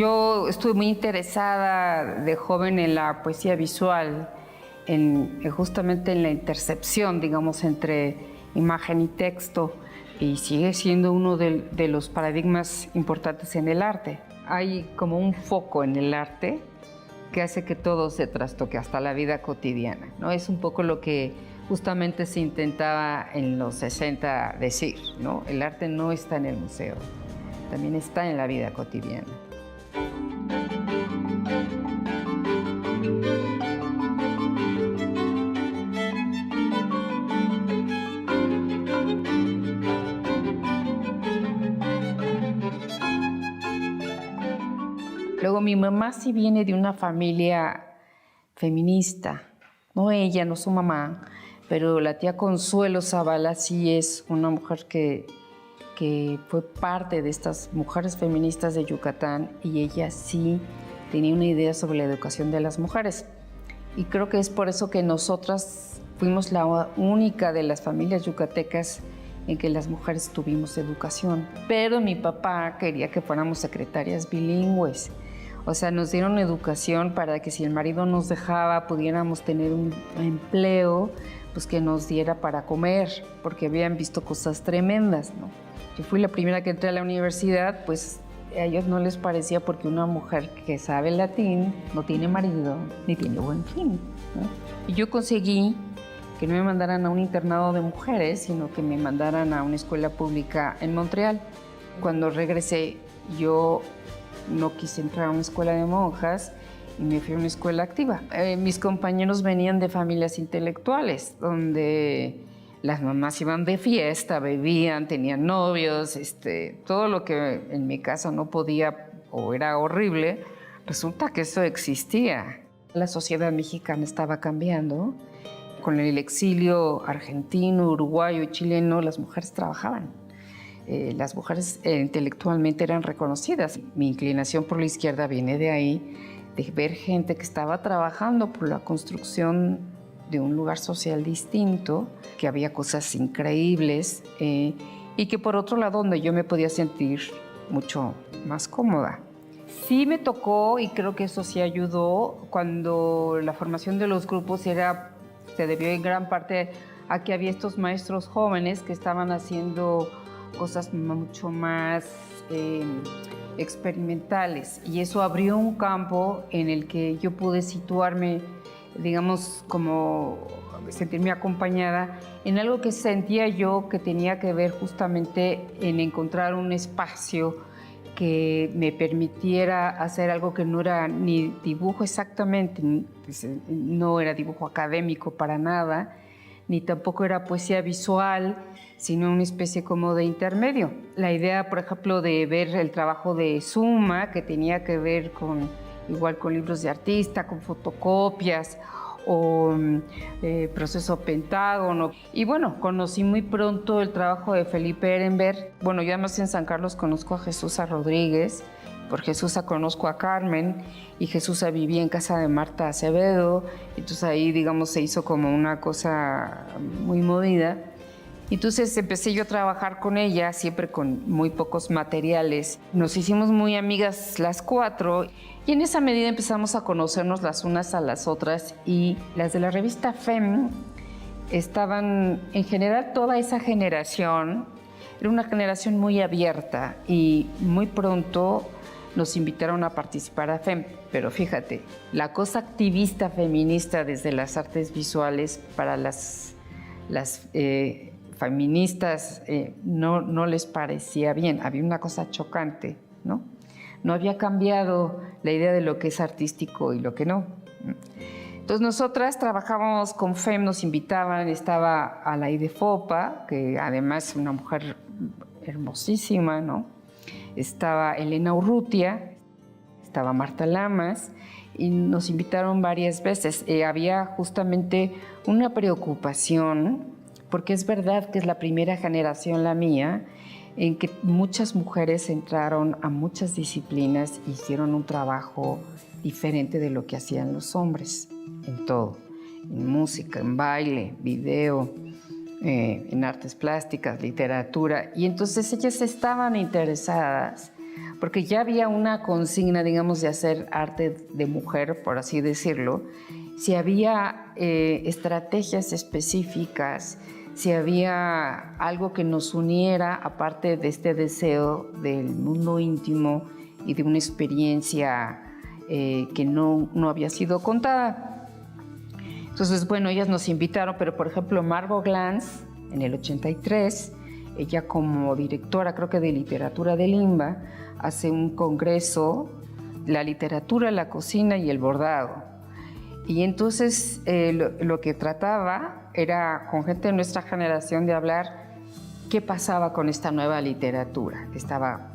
Yo estuve muy interesada de joven en la poesía visual, justamente en la intercepción, digamos, entre imagen y texto, y sigue siendo uno de los paradigmas importantes en el arte. Hay como un foco en el arte que hace que todo se trastoque, hasta la vida cotidiana, ¿no? Es un poco lo que justamente se intentaba en los 60 decir, ¿no? El arte no está en el museo, también está en la vida cotidiana. Luego mi mamá sí viene de una familia feminista, no ella, no su mamá, pero la tía Consuelo Zavala sí es una mujer que fue parte de estas mujeres feministas de Yucatán, y ella sí tenía una idea sobre la educación de las mujeres. Y creo que es por eso que nosotras fuimos la única de las familias yucatecas en que las mujeres tuvimos educación. Pero mi papá quería que fuéramos secretarias bilingües. O sea, nos dieron educación para que si el marido nos dejaba, pudiéramos tener un empleo, pues que nos diera para comer, porque habían visto cosas tremendas, ¿no? Yo fui la primera que entré a la universidad, pues a ellos no les parecía, porque una mujer que sabe latín no tiene marido ni tiene buen fin, ¿no? Y yo conseguí que no me mandaran a un internado de mujeres, sino que me mandaran a una escuela pública en Montreal. Cuando regresé, yo no quise entrar a una escuela de monjas y me fui a una escuela activa. Mis compañeros venían de familias intelectuales, donde las mamás iban de fiesta, bebían, tenían novios, todo lo que en mi casa no podía o era horrible, resulta que eso existía. La sociedad mexicana estaba cambiando. Con el exilio argentino, uruguayo y chileno, las mujeres trabajaban. Las mujeres intelectualmente eran reconocidas. Mi inclinación por la izquierda viene de ahí, de ver gente que estaba trabajando por la construcción de un lugar social distinto, que había cosas increíbles, y que por otro lado donde yo me podía sentir mucho más cómoda. Sí me tocó, y creo que eso sí ayudó, cuando la formación de los grupos se debió en gran parte a que había estos maestros jóvenes que estaban haciendo cosas mucho más experimentales, y eso abrió un campo en el que yo pude situarme, digamos, como sentirme acompañada en algo que sentía yo que tenía que ver justamente en encontrar un espacio que me permitiera hacer algo que no era ni dibujo exactamente, no era dibujo académico para nada, ni tampoco era poesía visual, sino una especie como de intermedio. La idea, por ejemplo, de ver el trabajo de Suma, que tenía que ver igual con libros de artista, con fotocopias, o Proceso Pentágono. Y bueno, conocí muy pronto el trabajo de Felipe Ehrenberg. Bueno, yo además en San Carlos conozco a Jesús Rodríguez, por Jesús conozco a Carmen, y Jesús vivía en casa de Marta Acevedo, entonces ahí, digamos, se hizo como una cosa muy movida. Entonces empecé yo a trabajar con ella, siempre con muy pocos materiales. Nos hicimos muy amigas las cuatro, y en esa medida empezamos a conocernos las unas a las otras, y las de la revista FEM estaban, en general, toda esa generación, era una generación muy abierta, y muy pronto nos invitaron a participar a FEM. Pero fíjate, la cosa activista feminista desde las artes visuales para las feministas no les parecía bien, había una cosa chocante, ¿no? No había cambiado la idea de lo que es artístico y lo que no. Entonces nosotras trabajábamos con FEM, nos invitaban, estaba Alaide Fopa, que además es una mujer hermosísima, ¿no? Estaba Elena Urrutia, estaba Marta Lamas, y nos invitaron varias veces. Había justamente una preocupación, porque es verdad que es la primera generación, la mía, en que muchas mujeres entraron a muchas disciplinas e hicieron un trabajo diferente de lo que hacían los hombres, en todo, en música, en baile, video, en artes plásticas, literatura. Y entonces ellas estaban interesadas porque ya había una consigna, digamos, de hacer arte de mujer, por así decirlo, si había estrategias específicas, si había algo que nos uniera, aparte de este deseo del mundo íntimo y de una experiencia que no había sido contada. Entonces, bueno, ellas nos invitaron, pero por ejemplo, Margot Glantz, en el 83, ella como directora, creo que de literatura del INBA, hace un congreso, la literatura, la cocina y el bordado. Y entonces lo que trataba era, con gente de nuestra generación, de hablar qué pasaba con esta nueva literatura. Estaba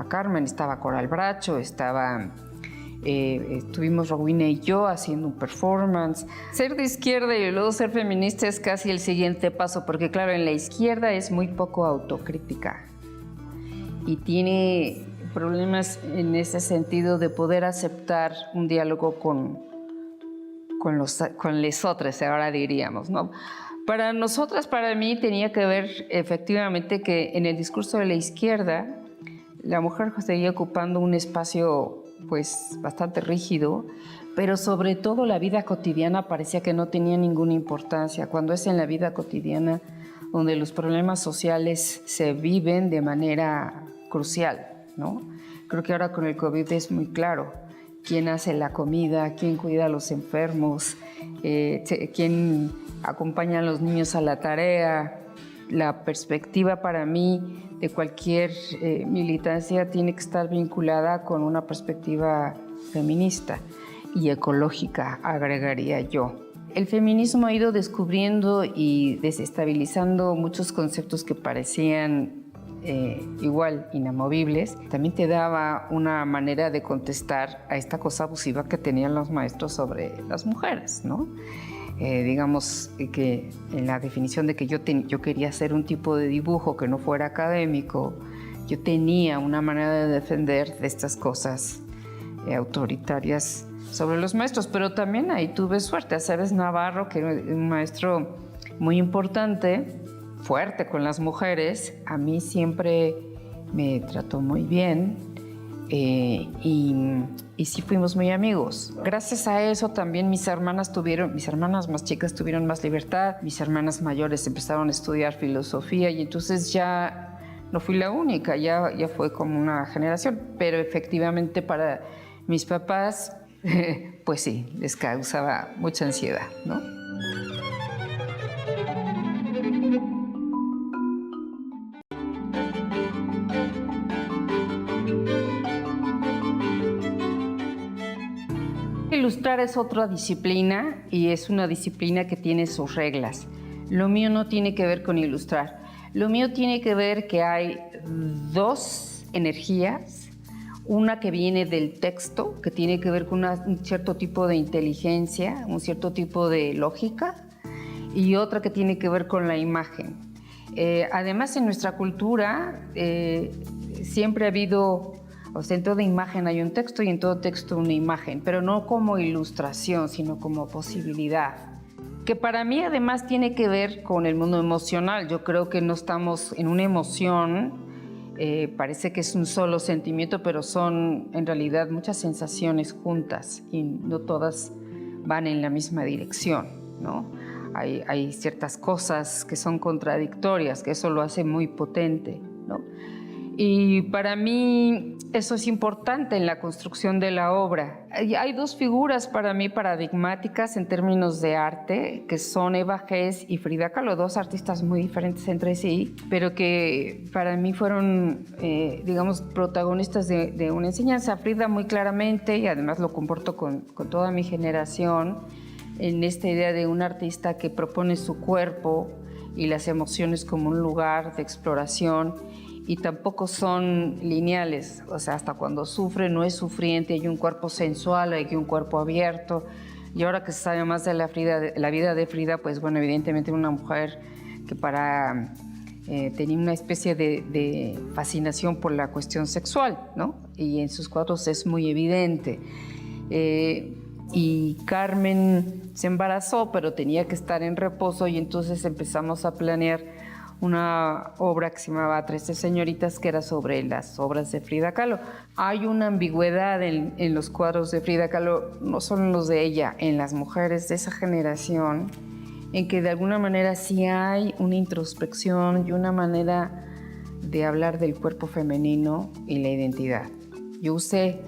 Carmen, estaba Coral Bracho, estuvimos Rowena y yo haciendo un performance. Ser de izquierda y luego ser feminista es casi el siguiente paso, porque claro, en la izquierda es muy poco autocrítica y tiene problemas en ese sentido de poder aceptar un diálogo con lesotres, ahora diríamos, ¿no? Para nosotras, para mí, tenía que ver efectivamente que en el discurso de la izquierda la mujer seguía ocupando un espacio pues bastante rígido, pero sobre todo la vida cotidiana parecía que no tenía ninguna importancia, cuando es en la vida cotidiana donde los problemas sociales se viven de manera crucial, ¿no? Creo que ahora con el COVID es muy claro quién hace la comida, quién cuida a los enfermos, quién acompaña a los niños a la tarea. La perspectiva para mí de cualquier militancia tiene que estar vinculada con una perspectiva feminista y ecológica, agregaría yo. El feminismo ha ido descubriendo y desestabilizando muchos conceptos que parecían igual inamovibles. También te daba una manera de contestar a esta cosa abusiva que tenían los maestros sobre las mujeres, ¿no? Digamos que en la definición de que yo quería hacer un tipo de dibujo que no fuera académico, yo tenía una manera de defender de estas cosas autoritarias sobre los maestros, pero también ahí tuve suerte. Aceves Navarro, que era un maestro muy importante, fuerte con las mujeres, a mí siempre me trató muy bien y sí fuimos muy amigos. Gracias a eso también mis hermanas más chicas tuvieron más libertad, mis hermanas mayores empezaron a estudiar filosofía y entonces ya no fui la única, ya fue como una generación, pero efectivamente para mis papás, pues sí, les causaba mucha ansiedad, ¿no? Ilustrar es otra disciplina y es una disciplina que tiene sus reglas. Lo mío no tiene que ver con ilustrar. Lo mío tiene que ver que hay dos energías, una que viene del texto, que tiene que ver con un cierto tipo de inteligencia, un cierto tipo de lógica, y otra que tiene que ver con la imagen. Además, en nuestra cultura siempre ha habido, o sea, en toda imagen hay un texto y en todo texto una imagen, pero no como ilustración, sino como posibilidad, que para mí además tiene que ver con el mundo emocional. Yo creo que no estamos en una emoción, parece que es un solo sentimiento, pero son en realidad muchas sensaciones juntas y no todas van en la misma dirección, ¿no? Hay ciertas cosas que son contradictorias, que eso lo hace muy potente, ¿no? Y para mí eso es importante en la construcción de la obra. Hay dos figuras para mí paradigmáticas en términos de arte, que son Eva Hess y Frida Kahlo, dos artistas muy diferentes entre sí, pero que para mí fueron, digamos, protagonistas de una enseñanza. Frida muy claramente, y además lo comporto con toda mi generación, en esta idea de un artista que propone su cuerpo y las emociones como un lugar de exploración, y tampoco son lineales, o sea, hasta cuando sufre no es sufriente, hay un cuerpo sensual, hay un cuerpo abierto. Y ahora que se sabe más de la vida de Frida, pues bueno, evidentemente una mujer que tenía una especie de fascinación por la cuestión sexual, ¿no? Y en sus cuadros es muy evidente. Y Carmen se embarazó, pero tenía que estar en reposo y entonces empezamos a planear una obra que se llamaba 13 señoritas, que era sobre las obras de Frida Kahlo. Hay una ambigüedad en los cuadros de Frida Kahlo, no solo en los de ella, en las mujeres de esa generación, en que de alguna manera sí hay una introspección y una manera de hablar del cuerpo femenino y la identidad. Yo usé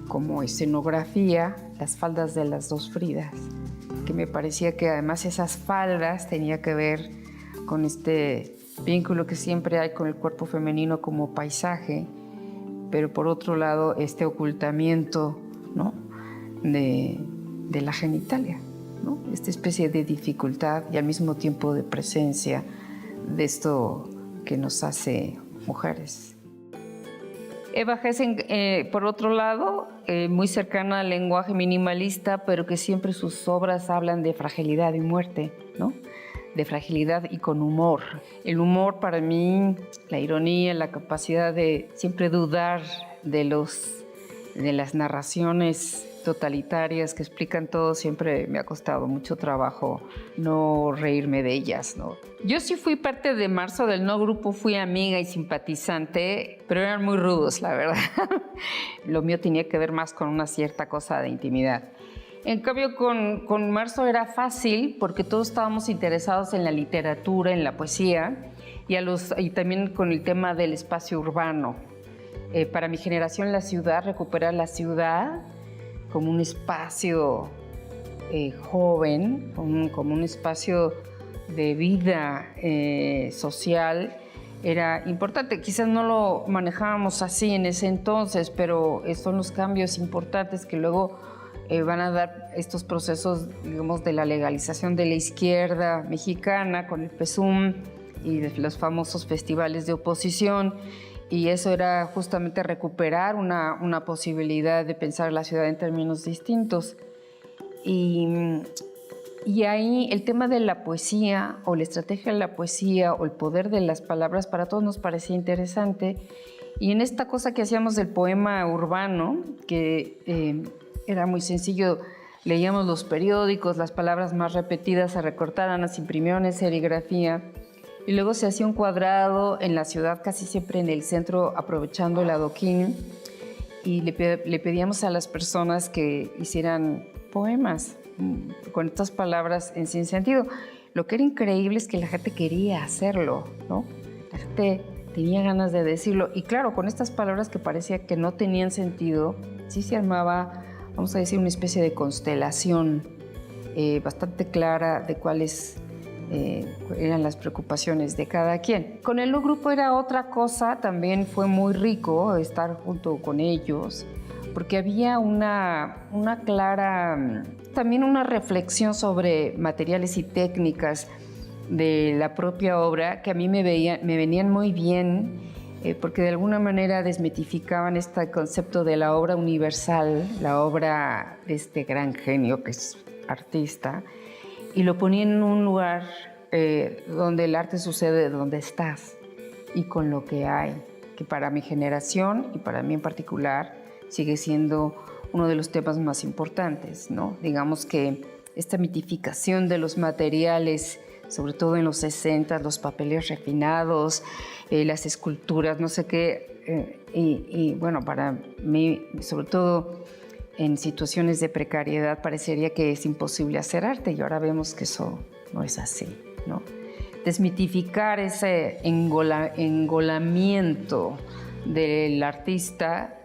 como escenografía las faldas de las dos Fridas, que me parecía que además esas faldas tenía que ver con este vínculo que siempre hay con el cuerpo femenino como paisaje, pero por otro lado este ocultamiento, ¿no?, de la genitalia, ¿no?, esta especie de dificultad y al mismo tiempo de presencia de esto que nos hace mujeres. Eva Gessen, por otro lado, muy cercana al lenguaje minimalista, pero que siempre sus obras hablan de fragilidad y muerte, ¿no?, de fragilidad y con humor. El humor para mí, la ironía, la capacidad de siempre dudar de las narraciones totalitarias que explican todo, siempre me ha costado mucho trabajo no reírme de ellas, ¿no? Yo sí fui parte de Marzo del No Grupo, fui amiga y simpatizante, pero eran muy rudos, la verdad. Lo mío tenía que ver más con una cierta cosa de intimidad. En cambio, con Marzo era fácil porque todos estábamos interesados en la literatura, en la poesía y también con el tema del espacio urbano. Para mi generación, la ciudad, recuperar la ciudad como un espacio joven, como un espacio de vida social, era importante. Quizás no lo manejábamos así en ese entonces, pero son los cambios importantes que luego van a dar estos procesos, digamos, de la legalización de la izquierda mexicana con el PSUM y de los famosos festivales de oposición. Y eso era justamente recuperar una posibilidad de pensar la ciudad en términos distintos. Y ahí el tema de la poesía o la estrategia de la poesía o el poder de las palabras para todos nos parecía interesante. Y en esta cosa que hacíamos del poema urbano, que era muy sencillo, leíamos los periódicos, las palabras más repetidas se recortaban, las imprimían en serigrafía. Y luego se hacía un cuadrado en la ciudad, casi siempre en el centro, aprovechando el adoquín. Y le pedíamos a las personas que hicieran poemas con estas palabras en sin sentido. Lo que era increíble es que la gente quería hacerlo, ¿no? La gente tenía ganas de decirlo. Y claro, con estas palabras que parecía que no tenían sentido, sí se armaba, vamos a decir, una especie de constelación bastante clara de cuáles eran las preocupaciones de cada quien. Con el No Grupo era otra cosa, también fue muy rico estar junto con ellos, porque había una clara, también una reflexión sobre materiales y técnicas de la propia obra que a mí me venían muy bien, porque de alguna manera desmitificaban este concepto de la obra universal, la obra de este gran genio que es artista, y lo ponían en un lugar donde el arte sucede donde estás y con lo que hay, que para mi generación y para mí en particular sigue siendo uno de los temas más importantes, ¿no? Digamos que esta mitificación de los materiales, sobre todo en los 60, los papeles refinados, las esculturas, no sé qué, y bueno, para mí, sobre todo en situaciones de precariedad, parecería que es imposible hacer arte y ahora vemos que eso no es así, ¿no? Desmitificar ese engolamiento del artista,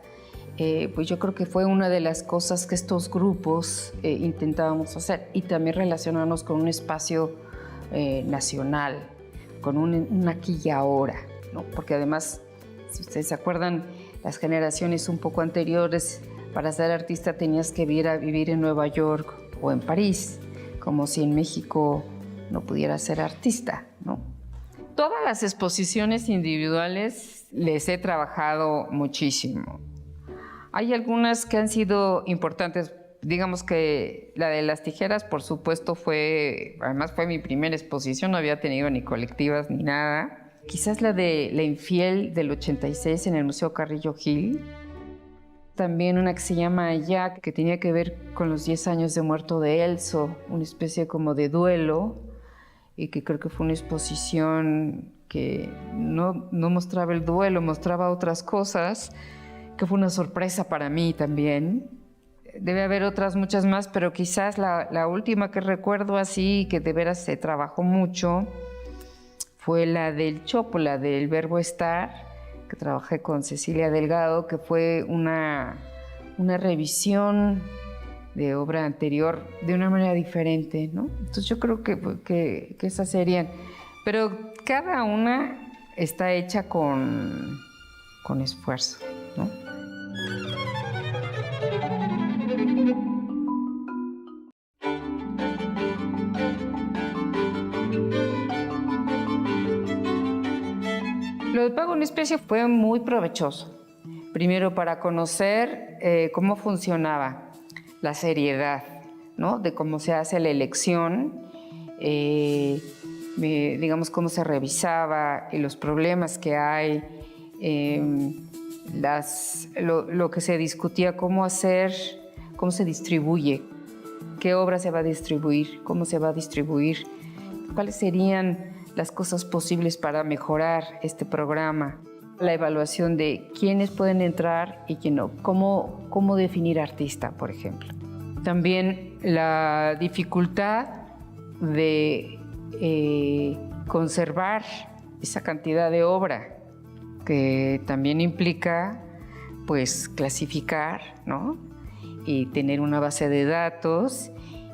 pues yo creo que fue una de las cosas que estos grupos intentábamos hacer, y también relacionarnos con un espacio nacional, con un aquí y ahora, ¿no? Porque además, si ustedes se acuerdan, las generaciones un poco anteriores, para ser artista tenías que ir a vivir en Nueva York o en París, como si en México no pudiera ser artista, ¿no? Todas las exposiciones individuales les he trabajado muchísimo. Hay algunas que han sido importantes. Digamos que la de las tijeras, por supuesto, además fue mi primera exposición, no había tenido ni colectivas ni nada. Quizás la de La Infiel del 86 en el Museo Carrillo Gil. También una que se llama Allá, que tenía que ver con los 10 años de muerto de Elso, una especie como de duelo, y que creo que fue una exposición que no mostraba el duelo, mostraba otras cosas, que fue una sorpresa para mí también. Debe haber otras muchas más, pero quizás la última que recuerdo así, que de veras se trabajó mucho, fue la del Chopo, la del Verbo Estar, que trabajé con Cecilia Delgado, que fue una revisión de obra anterior de una manera diferente, ¿no? Entonces yo creo que esas serían. Pero cada una está hecha con esfuerzo, ¿no? Lo de pago en especie fue muy provechoso. Primero para conocer cómo funcionaba la seriedad, ¿no? De cómo se hace la elección, digamos cómo se revisaba y los problemas que hay, lo que se discutía, cómo hacer, cómo se distribuye, qué obra se va a distribuir, cómo se va a distribuir, cuáles serían las cosas posibles para mejorar este programa, la evaluación de quiénes pueden entrar y quién no, cómo definir artista, por ejemplo. También la dificultad de conservar esa cantidad de obra, que también implica pues clasificar, ¿no? Y tener una base de datos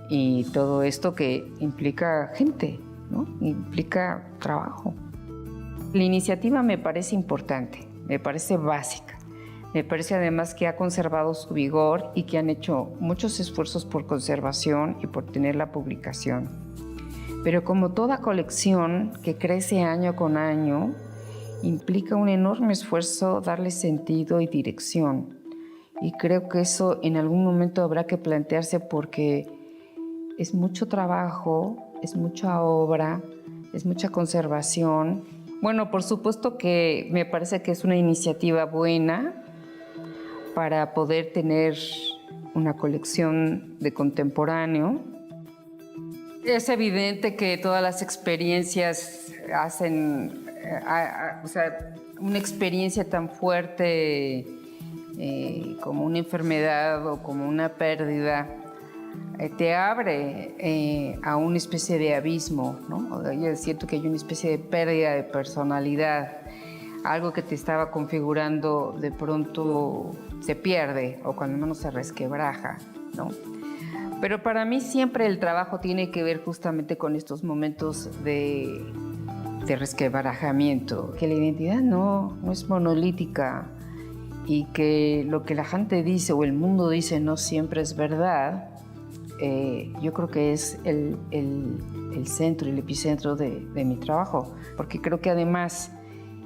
y todo esto que implica gente, ¿no? Implica trabajo. La iniciativa me parece importante, me parece básica. Me parece además que ha conservado su vigor y que han hecho muchos esfuerzos por conservación y por tener la publicación. Pero como toda colección que crece año con año, implica un enorme esfuerzo darle sentido y dirección. Y creo que eso en algún momento habrá que plantearse porque es mucho trabajo, es mucha obra, es mucha conservación. Bueno, por supuesto que me parece que es una iniciativa buena para poder tener una colección de contemporáneo. Es evidente que todas las experiencias hacen, o sea, una experiencia tan fuerte como una enfermedad o como una pérdida, te abre a una especie de abismo, ¿no? Yo siento que hay una especie de pérdida de personalidad. Algo que te estaba configurando de pronto se pierde o cuando menos se resquebraja, ¿no? Pero para mí siempre el trabajo tiene que ver justamente con estos momentos de resquebrajamiento, que la identidad no es monolítica y que lo que la gente dice o el mundo dice no siempre es verdad. Yo creo que es el centro, el epicentro de mi trabajo, porque creo que además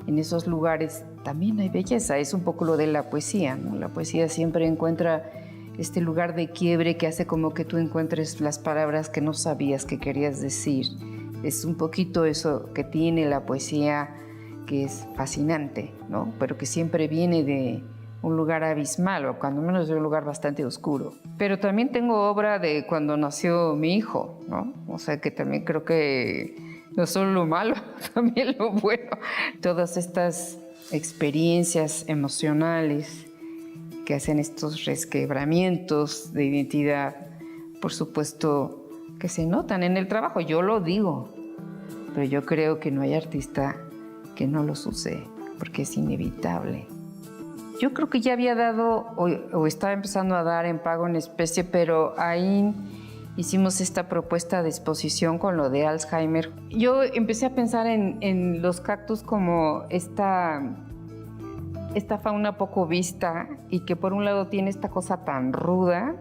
en esos lugares también hay belleza. Es un poco lo de la poesía, ¿no? La poesía siempre encuentra este lugar de quiebre que hace como que tú encuentres las palabras que no sabías que querías decir. Es un poquito eso que tiene la poesía, que es fascinante, ¿no? Pero que siempre viene de un lugar abismal, o cuando menos de un lugar bastante oscuro. Pero también tengo obra de cuando nació mi hijo, ¿no? O sea que también creo que no solo lo malo, también lo bueno. Todas estas experiencias emocionales que hacen estos resquebramientos de identidad, por supuesto que se notan en el trabajo. Yo lo digo, pero yo creo que no hay artista que no los use, porque es inevitable. Yo creo que ya había dado o estaba empezando a dar en pago en especie, pero ahí hicimos esta propuesta de exposición con lo de Alzheimer. Yo empecé a pensar en los cactus como esta fauna poco vista y que por un lado tiene esta cosa tan ruda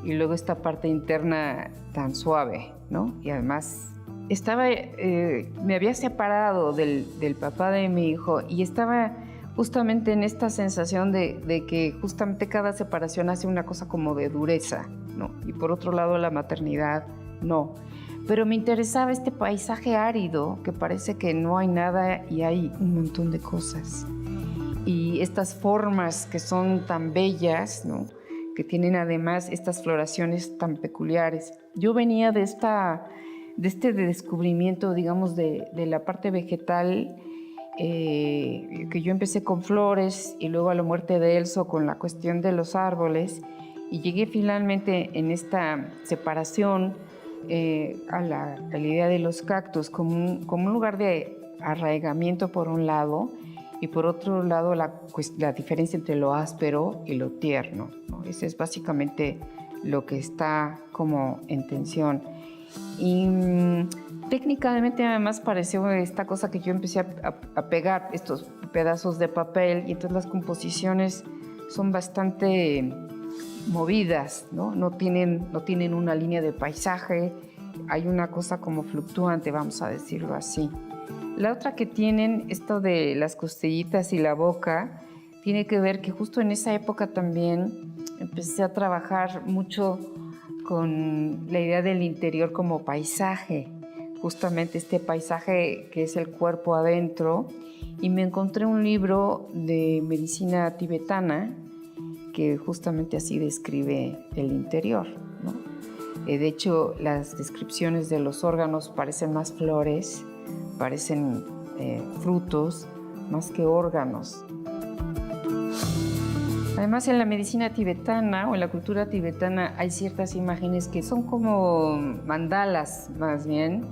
y luego esta parte interna tan suave, ¿no? Y además me había separado del papá de mi hijo y estaba justamente en esta sensación de que justamente cada separación hace una cosa como de dureza, ¿no? Y por otro lado la maternidad, no. Pero me interesaba este paisaje árido que parece que no hay nada y hay un montón de cosas. Y estas formas que son tan bellas, ¿no? Que tienen además estas floraciones tan peculiares. Yo venía de esta este descubrimiento, digamos, de la parte vegetal, que yo empecé con flores y luego a la muerte de Elso con la cuestión de los árboles, y llegué finalmente en esta separación a la idea de los cactus como un lugar de arraigamiento por un lado, y por otro lado la diferencia entre lo áspero y lo tierno, ¿no? Ese es básicamente lo que está como en tensión. Y técnicamente además pareció esta cosa que yo empecé a pegar estos pedazos de papel, y entonces las composiciones son bastante movidas, ¿no? No tienen una línea de paisaje, hay una cosa como fluctuante, vamos a decirlo así. La otra que tienen, esto de las costillitas y la boca, tiene que ver que justo en esa época también empecé a trabajar mucho con la idea del interior como paisaje, justamente este paisaje que es el cuerpo adentro, y me encontré un libro de medicina tibetana que justamente así describe el interior, ¿no? De hecho, las descripciones de los órganos parecen más flores, parecen frutos, más que órganos. Además, en la medicina tibetana o en la cultura tibetana hay ciertas imágenes que son como mandalas, más bien,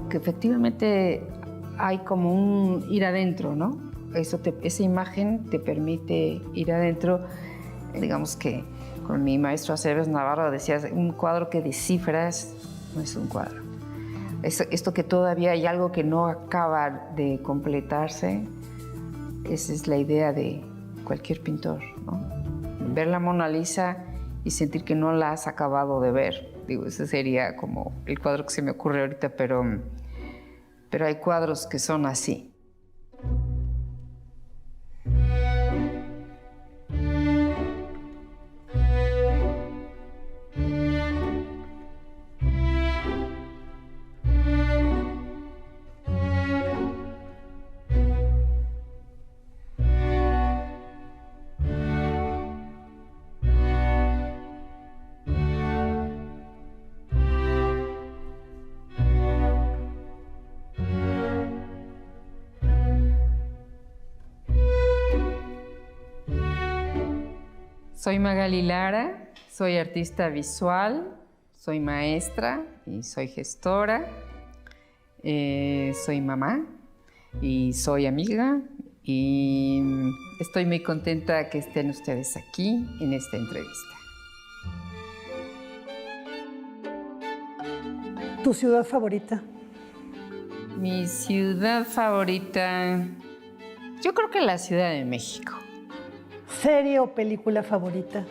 que efectivamente hay como un ir adentro, ¿no? Esa imagen te permite ir adentro. Digamos que con mi maestro Aceves Navarro decía, un cuadro que descifras no es un cuadro. Esto que todavía hay algo que no acaba de completarse, esa es la idea de cualquier pintor, ¿no? Ver la Mona Lisa y sentir que no la has acabado de ver. Digo, ese sería como el cuadro que se me ocurre ahorita, pero hay cuadros que son así. Soy Magali Lara, soy artista visual, soy maestra y soy gestora, soy mamá y soy amiga, y estoy muy contenta que estén ustedes aquí en esta entrevista. ¿Tu ciudad favorita? Mi ciudad favorita, yo creo que la Ciudad de México. ¿Serie o película favorita?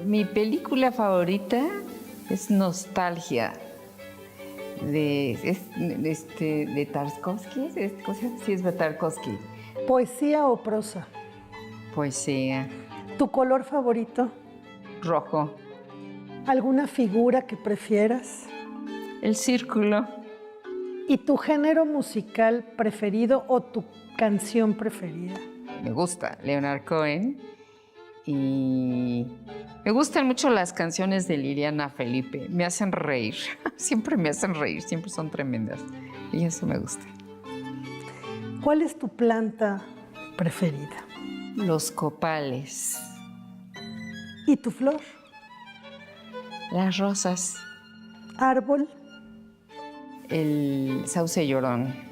Mi película favorita es Nostalgia, de Tarkovsky. Sí, es de Tarkovsky. ¿Poesía o prosa? Poesía. ¿Tu color favorito? Rojo. ¿Alguna figura que prefieras? El círculo. ¿Y tu género musical preferido o tu canción preferida? Me gusta Leonard Cohen. Y me gustan mucho las canciones de Liliana Felipe. Me hacen reír. Siempre me hacen reír. Siempre son tremendas. Y eso me gusta. ¿Cuál es tu planta preferida? Los copales. ¿Y tu flor? Las rosas. ¿Árbol? El sauce llorón.